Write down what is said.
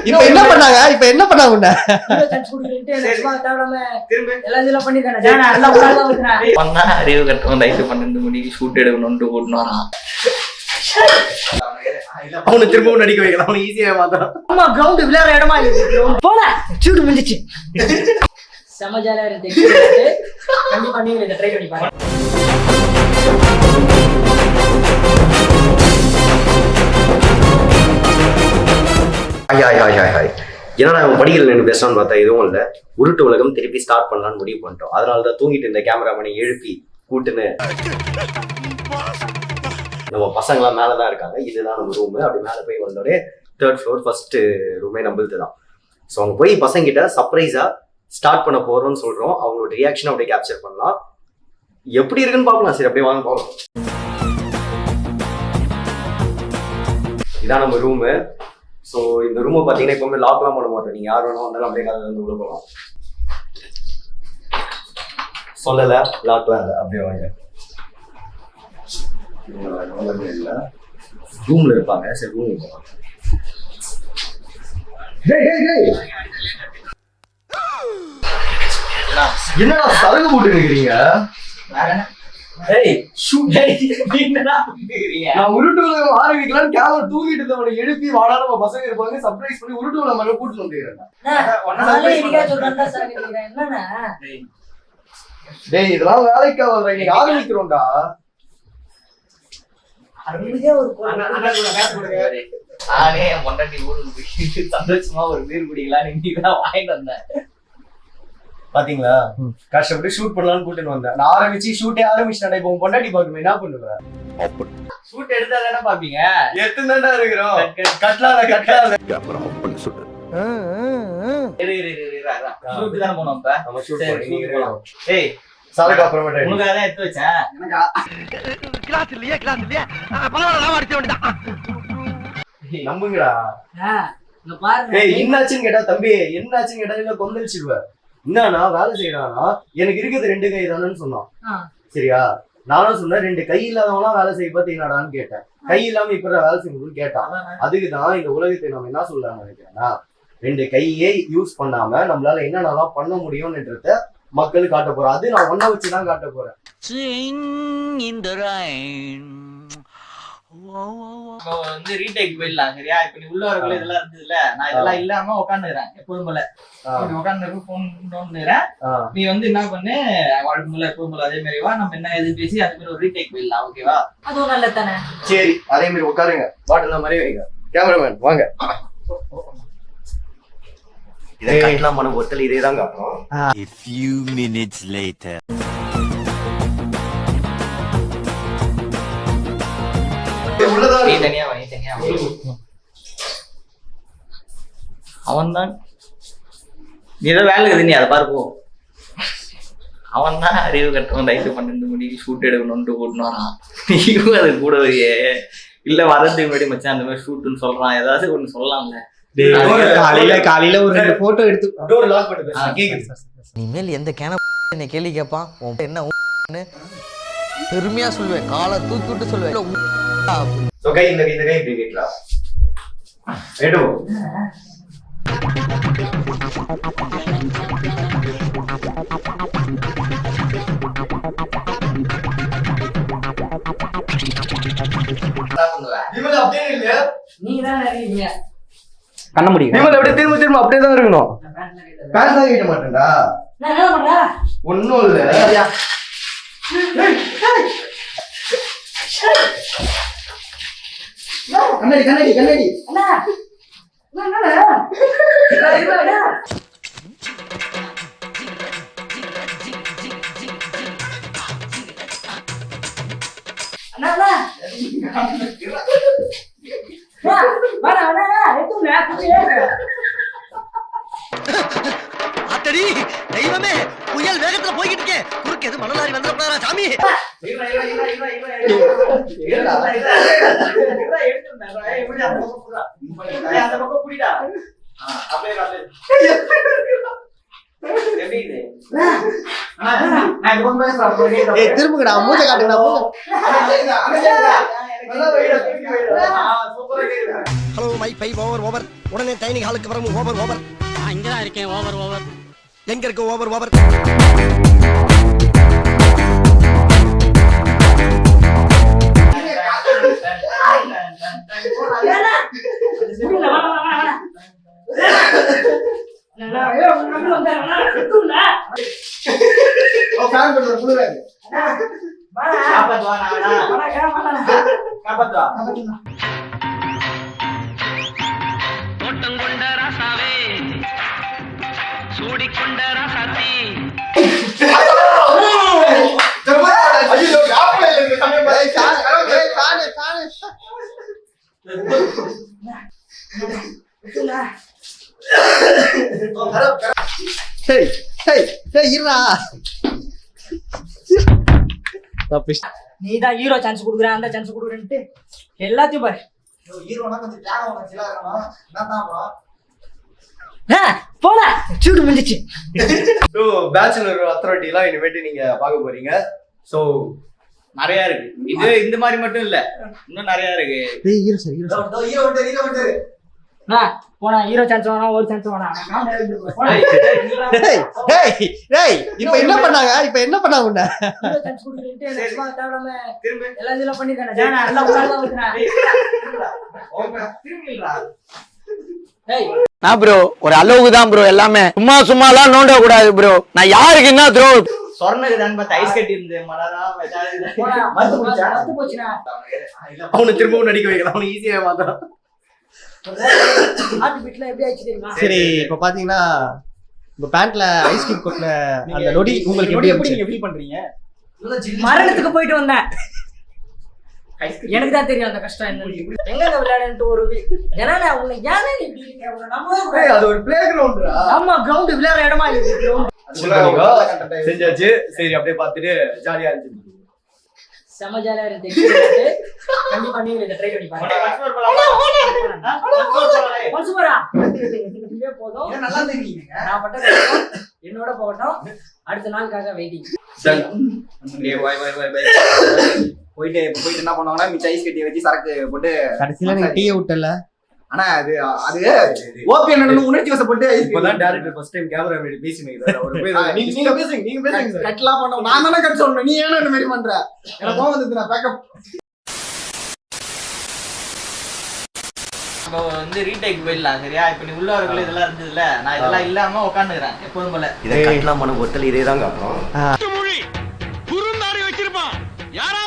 இப்ப என்ன பண்ணாங்க உன்ன அறிவு கட்டணும் நைட்டு 12 மணிக்கு ஷூட் எடுக்கணும்னு ஓடணும். அவனு திரும்பவும் நடிக்க வைக்கலாம். அவனு ஈஸியா மாத்தான். ஆமா கிரவுண்ட் விளையாடுற இடமா போல ஷூட் முடிஞ்சிச்சு. சமஜாலா இருக்கு. கண்டிப்பா நீங்க இத ட்ரை பண்ணி பாருங்க. ஏன்னா நான் படிக்கல நின்று பேசலான்னு பார்த்தா எதுவும் இல்லை. உருட்டு உலகம் திருப்பி ஸ்டார்ட் பண்ணலான்னு முடிவு பண்ணிட்டோம். அதனாலதான் தூங்கிட்டு இருந்த கேமராமேனை எழுப்பி கூட்டுன்னு நம்ம பசங்களாம் மேலதான் இருக்காங்க. இதுதான் நம்ம ரூமு. அப்படி மேலே போய் வந்தோடனே 3rd floor ஃபர்ஸ்ட் ரூமே நம்மளுது தான். ஸோ அவங்க போய் பசங்க கிட்ட சர்ப்ரைஸா ஸ்டார்ட் பண்ண போறோம்னு சொல்றோம். அவங்களோட ரியாக்ஷன் அப்படியே கேப்சர் பண்ணலாம். எப்படி இருக்குன்னு பார்க்கலாம். சரி அப்படியே வாங்க போகலாம். இதான் நம்ம ரூமு. ஸோ இந்த ரூமை பார்த்தீங்கன்னா எப்பவுமே லாக்லாம் பண்ண மாட்டோம். நீங்கள் யார் வேணும் வந்தாலும் அப்படியே கதை வந்து உள்ள போகலாம். சொல்லலை லாக்லாம் இல்லை. அப்படியே வாங்க. இல்லை ரூம்ல இருப்பாங்க. சரி ரூம் போகலாம். என்னடா சரகு போட்டு இருக்கிறீங்க? உருட்டு உலகம் ஆரம்பிக்கலாம். கேமரா தூக்கிட்டு இருந்தவனை எழுப்பி வாடா நம்ம பசங்க இருப்பாங்க சர்ப்ரைஸ் பண்ணி உருட்டு உலகம் மேல கூட்டு வந்துக்கிறேன். டேய் இதெல்லாம் வேலைக்கு ஆகாதுடா. இன்னைக்கு ஆரம்பிக்கிறோம்டா. நானே பொண்டாட்டி ஊருக்கு சந்தோஷமா ஒரு பீர் குடிக்கலாம் இன்னைக்குதான் வாங்கிட்டு வந்தேன். பாத்தீங்களா கஷ்டப்பட்டு ஷூட் பண்ணலாம்னு கூட்டிட்டு வந்தேன். நான் ஆரம்பிச்சு ஷூட்டே ஆரம்பிச்சிட்டேன். இப்போ பொண்டாட்டி பாக்கணும் என்ன பண்ணுவேன்? ஷூட் எடுத்தா தானே பாப்பீங்க. எடுத்துதான்டா இருக்கிறோம். கட்டலாத கேமரா ஆஃப் பண்ணி சொல்லு. ஷூட் தான போறோம் இப்ப. நம்ம ஷூட் பண்ணி போலாம். ஏய் சாலுக்கு அப்புறமேட்டு உனக்கு அத எடுத்து வச்சேன். எனக்கு கிளாஸ் இல்லையா பரவாயில்லை நான் அடிச்ச வேண்டியதான். நம்புங்கடா. இங்க பாருங்க. ஏய் என்னாச்சுன்னு கேட்டா தம்பி என்னாச்சுன்னு கேட்டா இல்ல கொந்தளிச்சிடுவேன். என்னன்னா வேலை செய்யறானா எனக்கு இருக்குது 2 கை தானேன்னு சொன்னான். சரியா நானும் சொன்னேன் 2 கை இல்லாதவங்களாம் வேலை செய்ய பார்த்தீங்கன்னாடான்னு கேட்டேன். கை இல்லாம இப்ப வேலை செய்யணும்னு கேட்டான். அதுக்குதான் இந்த உலகத்தை நம்ம என்ன சொல்லலாம்னு நினைக்கிறேன்னா 2 கையே யூஸ் பண்ணாம நம்மளால என்னென்னலாம் பண்ண முடியும்ன்றத மக்களுக்கு காட்ட போறேன். அது நான் ஒன்ன வச்சுதான் காட்ட போறேன். வந்து ரீடேக் போயிடலாம். சரியா இப்ப நீ உள்ள வரக்குள்ள இதெல்லாம் இருந்ததுல நான் இதெல்லாம் இல்லாம உட்காந்துக்கிறேன். எப்போதும் போல உட்காந்து போன் நோண்டுறேன். நீ வந்து என்ன பண்ணு வழக்கம் போல எப்போதும் போல அதே மாதிரி வா. நம்ம என்ன எது பேசி அது மாதிரி ஒரு ரீடேக் போயிடலாம். ஓகேவா? அதுவும் நல்ல தானே. சரி அதே மாதிரி உட்காருங்க. பாட்டில் மாதிரி வைங்க. கேமராமேன் வாங்க. இதை கட்டலாம் பண்ண ஒருத்தல் இதே தான் காட்டுறோம். A few minutes later. அவன் தான் ஏதோ வேலை இருக்குது. நீ அதை பாருப்போ. அவன் தான் அறிவு கட்டணும் நைட்டு 12 மணிக்கு ஷூட் எடுக்கணும்னு ஓடணும். நீயும் அது கூட இல்ல வரதுக்கு முன்னாடி மச்சான் அந்த மாதிரி ஷூட்டுன்னு சொல்றான். ஏதாவது ஒண்ணு சொல்லலாம்ல. காலையில ஒரு 2 போட்டோ எடுத்து டோர் லாக் பண்ணிட்டு கேக்குது. இனிமேல் எந்த என்ன கேள்வி கேட்பான் என்ன பெருமையா சொல்லுவேன். காலை தூக்கி விட்டு சொல்லுவேன். சோ கை இந்த கை இப்படி வைக்கலாம். எடு விமல் அப்படியே இல்ல. நீங்க தான் இருக்கீங்க. கண்ண முடியும். விமல் அப்படியே திரும்ப அப்படியே தான் இருக்கணும். பேண்ட் தான் கேட்ட மாட்டேன்டா. நான் என்ன பண்றேன்? ஒண்ணும் இல்ல. கண்ணாடி கண்ணாடி கண்ணாடி அண்ணா என்னடா என்னடா அண்ணா அண்ணா வாடா வாடா எதுக்குடா குடியே அத்தடி தெய்வமே புயல் வேகத்துல போய்கிட்டு இருக்கே. குறுக்கு எது மணலாரி வந்துடா சாமி. திரும்புங்கடா மூஞ்ச காட்டுங்கடா. ஹலோ மை பை ஓவர் உடனே டைனிங் ஹாலுக்கு வரணும் ஓவர் இங்கதான் இருக்கேன் ஓவர் எங்க இருக்கு ஓவர் தோட்டம் கொண்ட ராசாவே சூடிக்கொண்ட ராசாத்தி நீதான் ஹீரோ சான்ஸ் குடுக்குற அந்த சான்ஸ் குடுக்குறேன்ட்டு எல்லாத்தையும் பாரு. போல சூடு முடிஞ்சிச்சு. ஸோ பேச்சுலர் அத்தாரிட்டி எல்லாம் இனிமேட்டு நீங்க பார்க்க போறீங்க. ஸோ நிறைய இருக்கு. இது இந்த மாதிரி மட்டும் இல்ல, இன்னும் நிறைய இருக்கு. போனா ஹீரோ சான்ஸ் வேணா, ஒரு சான்ஸ் வேணா. இப்ப என்ன பண்ணாங்க உன்ன ஹீரோ சான்ஸ் குடுக்குறேன்ட்டு சும்மா தேவலாம திரும்ப எல்லாம் இதெல்லாம் பண்ணிருக்கானே. ஜானா எல்லாம் உன்னால தான் வந்துறா. ஏய் நான் ப்ரோ ஒரு அளவுக்கு தான் ப்ரோ, எல்லாமே சும்மாலாம் நோண்ட கூடாது ப்ரோ. நான் யாருக்கு என்ன த்ரோ சொர்ணக்கு தான் பார்த்து ஐஸ் கட்டி இருந்து மலரா போடா மத்து போச்சுனா அவனை திரும்பவும் நடிக்க வைக்கலாம். அவனை ஈஸியா மாத்தான். ஆட்டு பிட்ல எப்படி ஆயிச்சு தெரியுமா? சரி இப்ப பாத்தீங்கன்னா உங்க பேண்ட்ல ஐஸ் கியூப் கொட்டின அந்த நொடி உங்களுக்கு எப்படி நீங்க ஃபீல் பண்றீங்க? மரணத்துக்கு போயிட்டு வந்தேன். எனக்கு தான் தெரியும் அந்த கஷ்டம் என்னன்னு. எங்க விளையாடுன்ட்டு ஒரு ஏன்னா உன்னை ஏன்னா நீ இப்படி இருக்க? உன்னை நம்பவே கூடாது. அது ஒரு பிளே கிரவுண்ட்ரா. ஆமா கிரவுண்ட் விளையாடுற இடமா இது கிரவுண்ட். செஞ்சாச்சு. சரி அப்படியே பார்த்துட்டு ஜாலியா இருந்துச்சு. செம ஜாலியா இருந்து கண்டிப்பா நீங்க இதை ட்ரை பண்ணி பாருங்க. ஒன்ஸ் மோரா இதுவே போதும். நல்லா தெரியுங்க. நான் பட்ட கஷ்டம் என்னோட போகட்டும். அடுத்த நாளுக்காக வெயிட்டிங். போயிட்டு என்ன பண்ணுவாங்கன்னா மிச்ச ஐஸ் கட்டியை வச்சு சரக்கு போட்டு கடைசியில நீங்க டீயை விட்டல. ஆனா அது ஓபி என்னன்னு உணர்ச்சி வசப்பட்டு ஐஸ் இப்பதான் டைரக்டர் ஃபர்ஸ்ட் டைம் கேமரா முன்னாடி பேசினீங்க. ஒரு பேர் நீங்க பேசுங்க கட்லாம் பண்ணோம். நான் தானே கட் சொல்லணும், நீ ஏன்னா இந்த மாதிரி பண்ற? எனக்கு கோவம் வந்துச்சு. நான் பேக்கப் இப்போ வந்து ரீடேக் போயிடலாம். சரியா? இப்ப நீ உள்ள வரக்குள்ள இதெல்லாம் இருந்ததுல, நான் இதெல்லாம் இல்லாம உட்காந்துக்கிறேன் எப்போதும் போல. இதை கட்டலாம் பண்ண பொறுத்தல இதே தான் காட்டுறோம். குறுந்தாடி வச்சிருப்பான் யாரா